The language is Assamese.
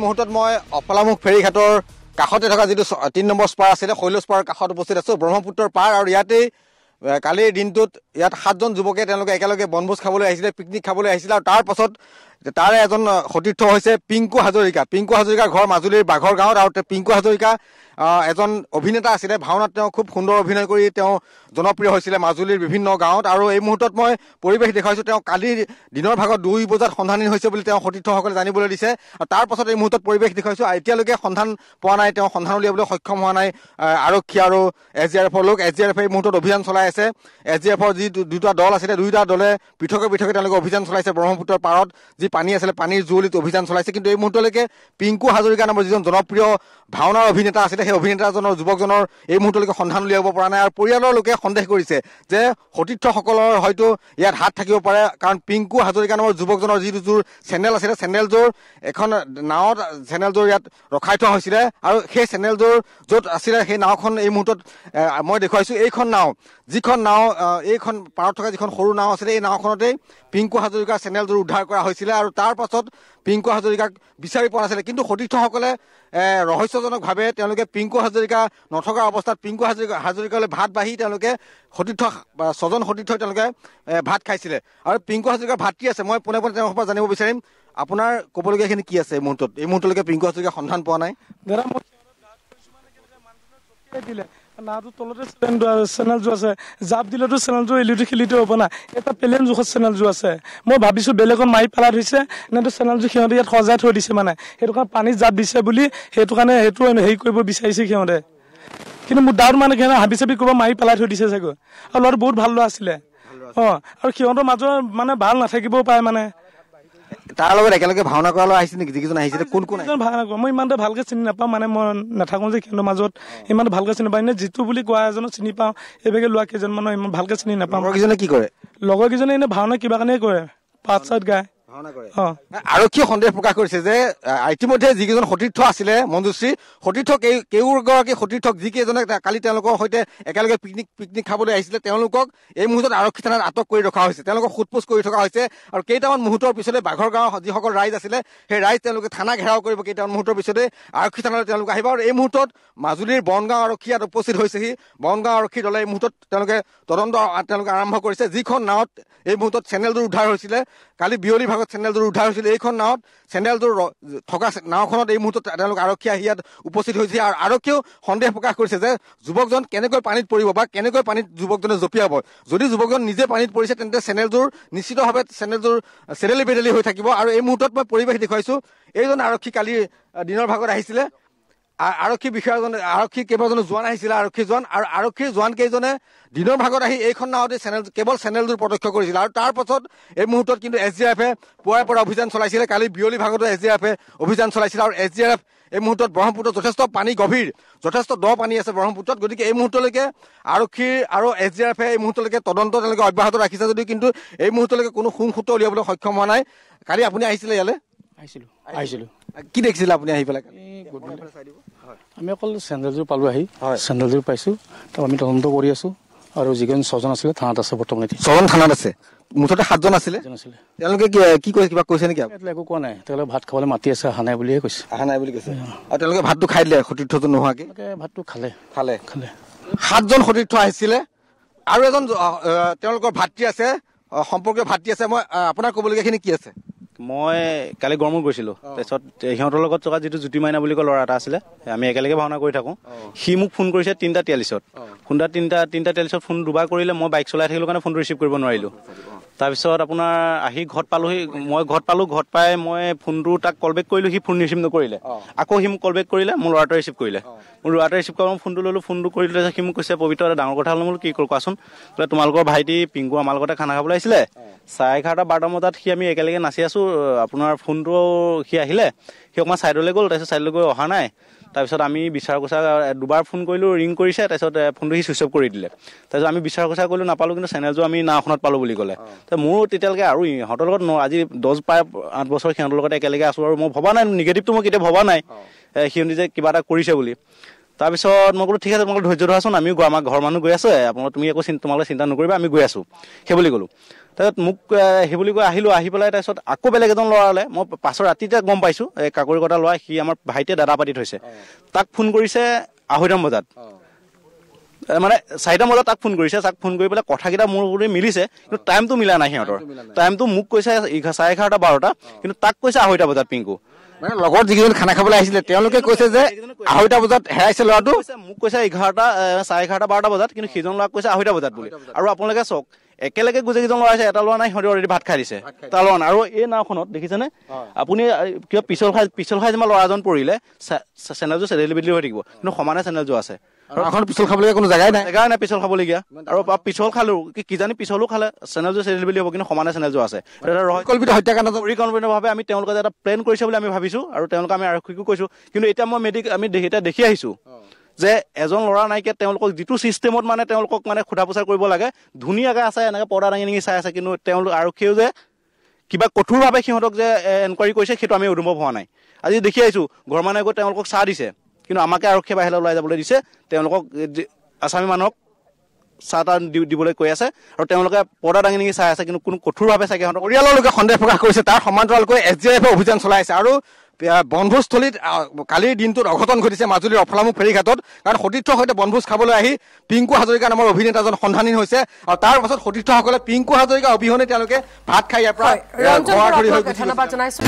মুহূৰ্তত মই অফলামুখ ফেৰীঘাটৰ কাষতে থকা যিটো ৩ নম্বৰ স্পাৰ আছিলে শৈলজ পাৰৰ কাষত উপস্থিত আছোঁ ব্ৰহ্মপুত্ৰৰ পাৰ আৰু ইয়াতেই কালিৰ দিনটোত ইয়াত ৭জন যুৱকে তেওঁলোকে একেলগে বনভোজ খাবলৈ আহিছিলে পিকনিক খাবলৈ আহিছিলে আৰু তাৰ পাছত তাৰে এজন সতীৰ্থ হৈছে পিংকু হাজৰিকাৰ ঘৰ মাজুলীৰ বাঘৰ গাঁৱত আৰু পিংকু হাজৰিকা এজন অভিনেতা আছিলে ভাওনাত তেওঁ খুব সুন্দৰ অভিনয় কৰি তেওঁ জনপ্ৰিয় হৈছিলে মাজুলীৰ বিভিন্ন গাঁৱত আৰু এই মুহূৰ্তত মই পৰিৱেশ দেখুৱাইছোঁ তেওঁ কালিৰ দিনৰ ভাগত ২ বজাত সন্ধানহীন হৈছে বুলি তেওঁ সতীৰ্থসকলে জানিবলৈ দিছে আৰু তাৰ পাছত এই মুহূৰ্তত পৰিৱেশ দেখুৱাইছোঁ এতিয়ালৈকে সন্ধান পোৱা নাই তেওঁ সন্ধান উলিয়াবলৈ সক্ষম হোৱা নাই আৰক্ষী আৰু SDRFৰ লোক SDRFে এই মুহূৰ্তত অভিযান চলাই আছে SDRFৰ যি দুটা দল আছিলে দুয়োটা দলে পৃথকে তেওঁলোকে অভিযান চলাইছে ব্ৰহ্মপুত্ৰৰ পাৰত যি পানী আছিলে পানীৰ জুৱলিত অভিযান চলাইছে কিন্তু এই মুহূৰ্তলৈকে পিংকু হাজৰিকা নামৰ যিজন জনপ্ৰিয় ভাওনাৰ অভিনেতা আছিলে সেই অভিনেতাজনৰ যুৱকজনৰ এই মুহূৰ্তলৈকে সন্ধান উলিয়াব পৰা নাই আৰু পৰিয়ালৰ লোকে সন্দেহ কৰিছে যে সতীৰ্থসকলৰ হয়তো ইয়াত হাত থাকিব পাৰে কাৰণ পিংকু হাজৰিকা নামৰ যুৱকজনৰ যিযোৰ চেনেল আছিলে চেনেলযোৰ এখন নাৱত চেনেলযোৰ ইয়াত ৰখাই থোৱা হৈছিলে আৰু সেই চেনেলযোৰ য'ত আছিলে সেই নাওখন এই মুহূৰ্তত মই দেখুৱাইছোঁ এইখন নাও যিখন নাও এইখন পাৰত থকা যিখন সৰু নাও আছিলে এই নাওখনতেই পিংকু হাজৰিকাৰ চেনেলযোৰ উদ্ধাৰ কৰা হৈছিলে আৰু তাৰ পাছত পিংকু হাজৰিকাক বিচাৰি পোৱা নাছিলে কিন্তু সতীৰ্থসকলে ৰহস্যজনকভাৱে তেওঁলোকে পিংকু হাজৰিকা নথকাৰ অৱস্থাত পিংকু হাজৰিকালৈ ভাত বাঢ়ি তেওঁলোকে সতীৰ্থ ৬জন সতীৰ্থই তেওঁলোকে ভাত খাইছিলে আৰু পিংকু হাজৰিকাৰ ভাতৃ আছে মই পোনে পোনে তেওঁৰ পৰা জানিব বিচাৰিম আপোনাৰ ক'বলগীয়াখিনি কি আছে এই মুহূৰ্তলৈকে পিংকু হাজৰিকাৰ সন্ধান পোৱা নাই নাওটো তলতে চেনেলযোৰ আছে জাপ দিলেতো চেনেলযোৰ ইলিটো খিলিটো হ'ব না এটা প্লেন জোখত চেনেলযোৰ আছে মই ভাবিছোঁ বেলেগত মাৰি পেলাই থৈছে নে চেনেলযোৰ সিহঁতে ইয়াত সজাই থৈ দিছে মানে সেইটো কাৰণে পানীত জাপ দিছে বুলি সেইটো কাৰণে সেইটো হেৰি কৰিব বিচাৰিছে সিহঁতে কিন্তু মোৰ ডাউট মানে সিহঁতে হাবি চাবি কৰিব মাৰি পেলাই থৈ দিছে চাগৈ আৰু ল'ৰাটো বহুত ভাল ল'ৰা আছিলে আৰু সিহঁতৰ মাজৰ মানে ভাল নাথাকিবও পাৰে মানে তাৰ লগত একেলগে ভাওনা কৰালৈ আহিছে নেকি যিকেইজন আহিছিলে কোন মই ইমানটা ভালকে চিনি নাপাওঁ মানে মই নাথাকোঁ যে সিহঁতৰ মাজত ইমানটা ভালকে চিনি নাপাওঁ এনে যিটো বুলি কোৱা এজনক চিনি পাওঁ এইভাগে লোৱা কেইজনমানৰ ইমান ভালকে চিনি নাপাওঁ লগৰকেইজনে কি কৰে লগৰকেইজনে এনে ভাওনা কিবা কাৰণে কৰে পাত চাত গায় আৰক্ষীয়ে সন্দেহ প্ৰকাশ কৰিছে যে ইতিমধ্যে যিকেইজন সতীৰ্থ আছিলে মঞ্জুশ্ৰী সতীৰ্থ কেইগৰাকী সতীৰ্থক যিকেইজনে কালি তেওঁলোকৰ সৈতে একেলগে পিকনিক খাবলৈ আহিছিলে তেওঁলোকক এই মুহূৰ্তত আৰক্ষী থানাত আটক কৰি ৰখা হৈছে তেওঁলোকক সোধপোছ কৰি থকা হৈছে আৰু কেইটামান মুহূৰ্তৰ পিছতে বাঘৰ গাঁৱৰ যিসকল ৰাইজ আছিলে সেই ৰাইজ তেওঁলোকে থানা ঘেৰাও কৰিব কেইটামান মুহূৰ্তৰ পিছতে আৰক্ষী থানালৈ তেওঁলোকে আহিব আৰু এই মুহূৰ্তত মাজুলীৰ বনগাঁও আৰক্ষী ইয়াত উপস্থিত হৈছেহি বনগাঁও আৰক্ষী দলে এই মুহূৰ্তত তেওঁলোকে তদন্ত আৰম্ভ কৰিছে যিখন নাৱত এই মুহূৰ্তত চেনেলযোৰ উদ্ধাৰ হৈছিলে কালি বিয়লি ভাগত চেনেলযোৰ উদ্ধাৰ হৈছিলে এইখন নাৱত চেনেলযোৰ থকা নাওখনত এই মুহূৰ্তত তেওঁলোক আৰক্ষী আহি ইয়াত উপস্থিত হৈছে আৰু আৰক্ষীয়েও সন্দেহ প্ৰকাশ কৰিছে যে যুৱকজন কেনেকৈ পানীত পৰিব বা কেনেকৈ পানীত যুৱকজনে জঁপিয়াব যদি যুৱকজন নিজে পানীত পৰিছে তেন্তে চেনেলযোৰ নিশ্চিতভাৱে চেনেলযোৰ চেৰেলি বেদেলি হৈ থাকিব আৰু এই মুহূৰ্তত মই পৰিৱেশ দেখুৱাইছোঁ এইজন আৰক্ষী কালি দিনৰ ভাগত আহিছিলে আৰক্ষী কেইবাজনো জোৱান আহিছিলে আৰক্ষী জোৱান আৰু আৰক্ষীৰ জোৱান কেইজনে দিনৰ ভাগত আহি এইখন নাৱতে কেৱল চেনেলযোৰ প্ৰত্যক্ষ কৰিছিল আৰু তাৰ পাছত এই মুহূৰ্তত কিন্তু SDRFে পুৱাৰে পৰা অভিযান চলাইছিলে কালি বিয়লি ভাগতো SDRFে অভিযান চলাইছিল আৰু SDRF এই মুহূৰ্তত ব্ৰহ্মপুত্ৰত যথেষ্ট পানী গভীৰ যথেষ্ট দ পানী আছে ব্ৰহ্মপুত্ৰত গতিকে এই মুহূৰ্তলৈকে আৰক্ষী আৰু SDRFে এই মুহূৰ্তলৈকে তদন্ত তেওঁলোকে অব্যাহত ৰাখিছে যদিও কিন্তু এই মুহূৰ্তলৈকে কোনো সুংসূত্ৰ উলিয়াবলৈ সক্ষম হোৱা নাই কালি আপুনি আহিছিলে ইয়ালৈ আহিছিলোঁ কি দেখিছিলে আপুনি আহি পেলাই আমি অকল চেণ্ডেলযোৰ পালোঁ আহি চেণ্ডেলযোৰ পাইছোঁ তো আমি তদন্ত কৰি আছোঁ আৰু যিজন 6জন আছিলে থানাত আছে বৰ্তমান 6জন থানাত আছে মুঠতে 7জন আছিলে তেওঁলোকে কি কৈছে কিবা কৈছে নেকি একো কোৱা নাই তেওঁলোকে ভাত খাবলৈ মাতি আছে অহা নাই বুলিয়ে কৈছে আৰু তেওঁলোকে ভাতটো খাই দিলে সতীৰ্থজন নোহোৱাকৈ ভাতটো খালে 7জন সতীৰ্থ আহিছিলে আৰু এজন তেওঁলোকৰ ভাতৃ আছে সম্পৰ্কীয় ভাতৃ আছে মই আপোনাৰ ক'বলগীয়াখিনি কি আছে মই কালি গড়মূৰ গৈছিলোঁ তাৰপিছত সিহঁতৰ লগত থকা যিটো জ্যোতি মাইনা বুলি কয় ল'ৰা এটা আছিলে আমি একেলগে ভাওনা কৰি থাকোঁ সি মোক ফোন কৰিছে 3টা 43ত তিনিটা 43ত ফোন দুবাৰ কৰিলে মই বাইক চলাই থাকিলোঁ কাৰণে ফোনটো ৰিচিভ কৰিব নোৱাৰিলোঁ তাৰপিছত আপোনাৰ আহি ঘৰত পালোহি মই ঘৰত পাই মই ফোনটো তাক কল বেক কৰিলোঁ সি ফোন ৰিচিভ নকৰিলে আকৌ সি মোক কল বেক কৰিলে মোৰ ল'ৰাটোৱে ৰিচিভ কৰিলে মোৰ ল'ৰাটোৱে ৰিচিভ কৰা মই ফোনটো ল'লোঁ ফোনটো কৰিলোঁ তাৰপিছত সি মোক কৈছে পবিত্ৰ এটা ডাঙৰ কথা হ'ল মোৰ কি কৰোঁ কোৱাচোন বোলে তোমালোকৰ ভাইটি পিংকু আমাৰ লগতে খানা খাবলৈ আহিছিলে 11:30 12 বজাত সি আমি একেলগে নাচি আছোঁ আপোনাৰ ফোনটো সি আহিলে সি অকণমান ছাইডলৈ গ'ল তাৰপিছত ছাইডলৈ গৈ অহা নাই তাৰপিছত আমি বিচাৰ কোচা দুবাৰ ফোন কৰিলোঁ ৰিং কৰিছে তাৰপিছত ফোনটো সি ছুইচ অফ কৰি দিলে তাৰপিছত আমি বিচাৰ কোচা কৰিলোঁ নাপালোঁ কিন্তু চেনেলযোৰ আমি নাওখনত পালোঁ বুলি ক'লে মোৰো তেতিয়ালৈকে আৰু ইহঁতৰ লগত আজি 8 বছৰ সিহঁতৰ লগত একেলগে আছোঁ আৰু মই ভবা নাই নিগেটিভটো মই কেতিয়া ভবা নাই সিহঁতি যে কিবা এটা কৰিছে বুলি তাৰপিছত মই ক'লো ঠিক আছে তোমালোকে ধৈৰ্য ধৰাচোন আমিও আমাৰ ঘৰৰ মানুহ গৈ আছে আপোনালোকে তুমি একো তোমালোকে চিন্তা নকৰিবা আমি গৈ আছোঁ সেই বুলি ক'লোঁ তাৰপিছত মোক সেই বুলি কৈ আহিলোঁ আহি পেলাই তাৰপিছত আকৌ বেলেগ এজন ল'ৰালে মই পাছৰ ৰাতিতে গম পাইছোঁ এই কাকৰি কটা ল'ৰা সি আমাৰ ভাইটিয়ে দাদা পাতি থৈছে তাক ফোন কৰিছে 2:30 বজাত মানে 4টা বজাত তাক ফোন কৰিছে তাক ফোন কৰি পেলাই কথাকেইটা মোৰ বুলি মিলিছে কিন্তু টাইমটো মিলা নাই সিহঁতৰ টাইমটো মোক কৈছে 11:30 12টা কিন্তু তাক কৈছে 2:30 বজাত পিংকু মানে লগত যিকেইজন খানা খাবলৈ আহিছিলে তেওঁলোকে কৈছে যে 2:30 বজাত হেৰাইছে ল'ৰাটো মোক কৈছে 11টা 11:30 12টা বজাত কিন্তু সিজন ল'ৰাক কৈছে 2:30 বজাত বুলি আৰু আপোনালোকে চাওক একেলগে গোটেইকেইজন ল'ৰা আছে এটা ল'ৰা নাই সিহঁতে অলৰেডি ভাত খাই দিছে তাৰ ল'ৰা আৰু এই নাওখনত দেখিছেনে আপুনি কিবা পিছল খাই যিমান ল'ৰাজন পৰিলে চেনেলযোৰ চেডেলি বেডলি হৈ থাকিব কিন্তু সমানে চেনেলযোৰ আছে আৰু এখন পিছল খাবলগীয়া কোনো জেগাই নাই পিছল খাবলগীয়া আৰু পিছল খালো কিজানি পিছলো খালে চেনেলযোৰ চেডেলি বেডলি হ'ব কিন্তু সমানে চেনেলযোৰ আছে পৰিকল্পিত হত্যাকাণ্ড পৰিকল্পিতভাৱে আমি তেওঁলোকে এটা প্লেন কৰিছে বুলি আমি ভাবিছোঁ আৰু তেওঁলোকে আমি আৰক্ষীকো কৈছোঁ কিন্তু এতিয়া মই আমি এতিয়া দেখি আহিছোঁ যে এজন ল'ৰা নাইকিয়া তেওঁলোকক যিটো ছিষ্টেমত মানে তেওঁলোকক মানে সোধা পোছা কৰিব লাগে ধুনীয়াকৈ আছে এনেকৈ পৰ্দা দাঙি চাই আছে কিন্তু তেওঁলোক আৰক্ষীয়েও যে কিবা কঠোৰভাৱে সিহঁতক যে এনকুৱাৰী কৰিছে সেইটো আমি অনুভৱ হোৱা নাই আজি দেখি আহিছোঁ ঘৰ মানুহে গৈ তেওঁলোকক চাহ দিছে কিন্তু আমাকে আৰক্ষীয়ে বাহিৰলৈ ওলাই যাবলৈ দিছে তেওঁলোকক আছামী মানুহক চাহ তাহ দিবলৈ কৈ আছে আৰু তেওঁলোকে পৰ্দা দাঙি চাই আছে কিন্তু কোনো কঠোৰভাৱে চাগে সিহঁতৰ পৰিয়ালৰ লোকে সন্দেহ প্ৰকাশ কৰিছে তাৰ সমান্তৰালকৈ SDF অভিযান চলাইছে আৰু বনভোজস্থলীত কালিৰ দিনটোত অঘটন ঘটিছে মাজুলীৰ অফলামুখ ফেৰীঘাটত কাৰণ সতীৰ্থৰ সৈতে বনভোজ খাবলৈ আহি পিংকু হাজৰিকা নামৰ অভিনেতাজন সন্ধানহীন হৈছে আৰু তাৰ পাছত সতীৰ্থসকলে পিংকু হাজৰিকা অবিহনে তেওঁলোকে ভাত খাই ইয়াৰ পৰা ধন্যবাদ জনাইছো।